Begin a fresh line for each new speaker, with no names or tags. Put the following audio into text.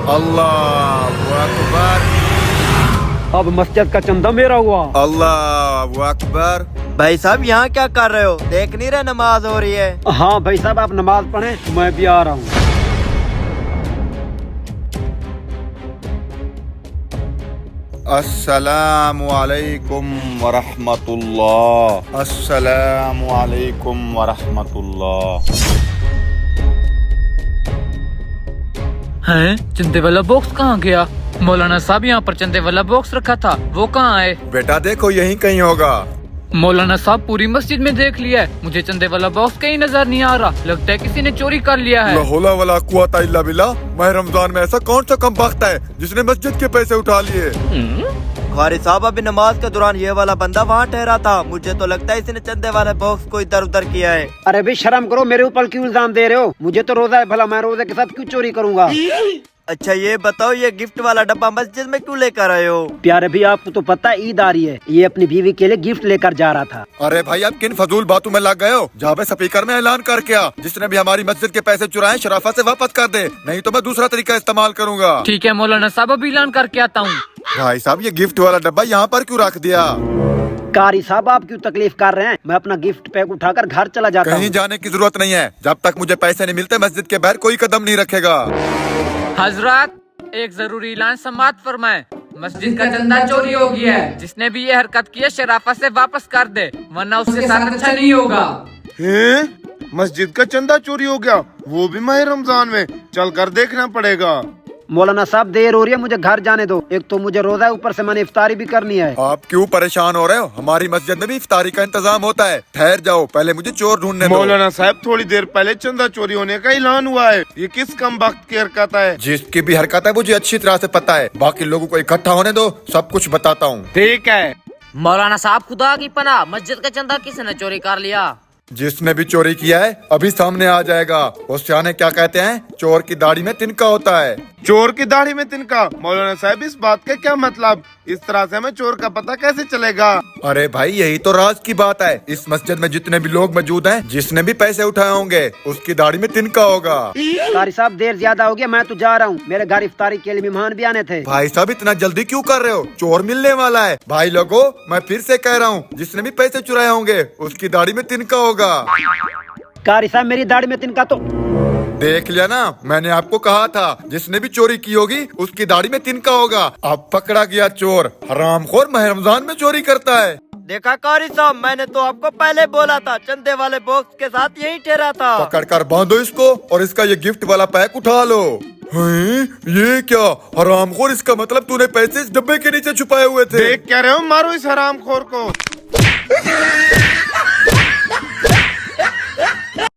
अल्लाहु अकबर।
अब मस्जिद का चंदा मेरा हुआ।
अल्लाहु अकबर।
भाई साहब यहाँ क्या कर रहे हो? देख नहीं रहे नमाज हो रही है।
हाँ भाई साहब, आप नमाज पढ़ें, मैं भी आ रहा हूँ।
अस्सलामु अलैकुम वरहमतुल्लाह। अस्सलामु अलैकुम वरहमतुल्लाह।
हैं? चंदे वाला बॉक्स कहाँ गया? मौलाना साहब यहाँ पर चंदे वाला बॉक्स रखा था, वो कहाँ है?
बेटा देखो यहीं कहीं होगा।
मौलाना साहब पूरी मस्जिद में देख लिया है, मुझे चंदे वाला बॉक्स कहीं नजर नहीं आ रहा। लगता है किसी ने चोरी कर लिया है।
ला हौला वला कुव्वता इल्ला बिल्लाह। माह रमजान में ऐसा कौन सा कमबख्त है जिसने मस्जिद के पैसे उठा लिए?
कारी साहब अभी नमाज के दौरान ये वाला बंदा वहाँ ठहरा था। मुझे तो लगता है इसने चंदे वाले बॉक्स को इधर उधर किया है।
अरे भी शर्म करो, मेरे ऊपर क्यों इल्जाम दे रहे हो? मुझे तो रोजा है, भला मैं रोजे के साथ क्यों चोरी करूँगा?
अच्छा ये बताओ, ये गिफ्ट वाला डब्बा मस्जिद में क्यों लेकर आए हो?
प्यारे भी, आपको तो पता है ईद आ रही है, ये अपनी बीवी के लिए गिफ्ट लेकर जा रहा था।
अरे भाई आप किन फजूल बातों में लग गए हो? जहाँ पे स्पीकर में ऐलान कर क्या, जिसने भी हमारी मस्जिद के पैसे चुराए शराफत से वापस कर दे, नहीं तो मैं दूसरा तरीका इस्तेमाल करूँगा।
ठीक है मौलाना साहब, अभी ऐलान करके आता हूँ।
भाई साहब ये गिफ्ट वाला डब्बा यहाँ पर क्यों रख दिया?
कारी साहब आप क्यों तकलीफ कर रहे हैं? मैं अपना गिफ्ट पैक उठाकर घर चला जाता
कहीं
हूँ।
जाने की जरूरत नहीं है, जब तक मुझे पैसे नहीं मिलते मस्जिद के बाहर कोई कदम नहीं रखेगा।
हजरत, एक जरूरी ऐलान समाअत फरमाएं। मस्जिद का चंदा चोरी हो गया है, जिसने भी ये हरकत की है शराफत से वापस कर दे, वरना उसके साथ अच्छा नहीं होगा।
मस्जिद का चंदा चोरी हो गया, वो भी माह रमजान में? चल कर देखना पड़ेगा।
मौलाना साहब देर हो रही है, मुझे घर जाने दो। एक तो मुझे रोजा है, ऊपर से मैंने इफ्तारी भी करनी है।
आप क्यों परेशान हो रहे हो? हमारी मस्जिद में भी इफ्तारी का इंतजाम होता है। ठहर जाओ, पहले मुझे चोर ढूंढने दो।
मौलाना साहब थोड़ी देर पहले चंदा चोरी होने का ऐलान हुआ है, ये किस कम वक्त की हरकत है?
जिसकी भी हरकत है मुझे अच्छी तरह से पता है, बाकी लोगों को इकट्ठा होने दो, सब कुछ बताता हूँ।
ठीक है।
मौलाना साहब खुदा की पनाह, मस्जिद का चंदा किसने चोरी कर लिया?
जिसने भी चोरी किया है अभी सामने आ जाएगा। वो सियाने क्या कहते हैं, चोर की दाढ़ी में तिनका होता है।
चोर की दाढ़ी में तिनका? मौलाना साहब इस बात का क्या मतलब? इस तरह से हमें चोर का पता कैसे चलेगा?
अरे भाई यही तो राज की बात है। इस मस्जिद में जितने भी लोग मौजूद हैं, जिसने भी पैसे उठाए होंगे उसकी दाढ़ी में तिनका होगा।
कारी साहब देर ज्यादा हो गया, मैं तो जा रहा हूँ। मेरे घर इफ्तारी के लिए मेहमान भी आने थे।
भाई साहब इतना जल्दी क्यों कर रहे हो? चोर मिलने वाला है। भाई लोगों मैं फिर से कह रहा हूँ, जिसने भी पैसे चुराए होंगे उसकी दाढ़ी में तिनका होगा।
कारी साहब मेरी दाढ़ी में तिनका तो
देख लिया ना, मैंने आपको कहा था जिसने भी चोरी की होगी उसकी दाढ़ी में तिनका होगा। अब पकड़ा गया चोर, हरामखोर माह रमजान में चोरी करता है।
देखा कारी साहब, मैंने तो आपको पहले बोला था, चंदे वाले बॉक्स के साथ यही ठहरा था।
पकड़ कर बांधो इसको और इसका ये गिफ्ट वाला पैक उठा लो। हैं? ये क्या हरामखोर, इसका मतलब तूने पैसे इस डब्बे के नीचे छुपाए हुए थे।
देख क्या रहे हो? मारो इस हरामखोर को।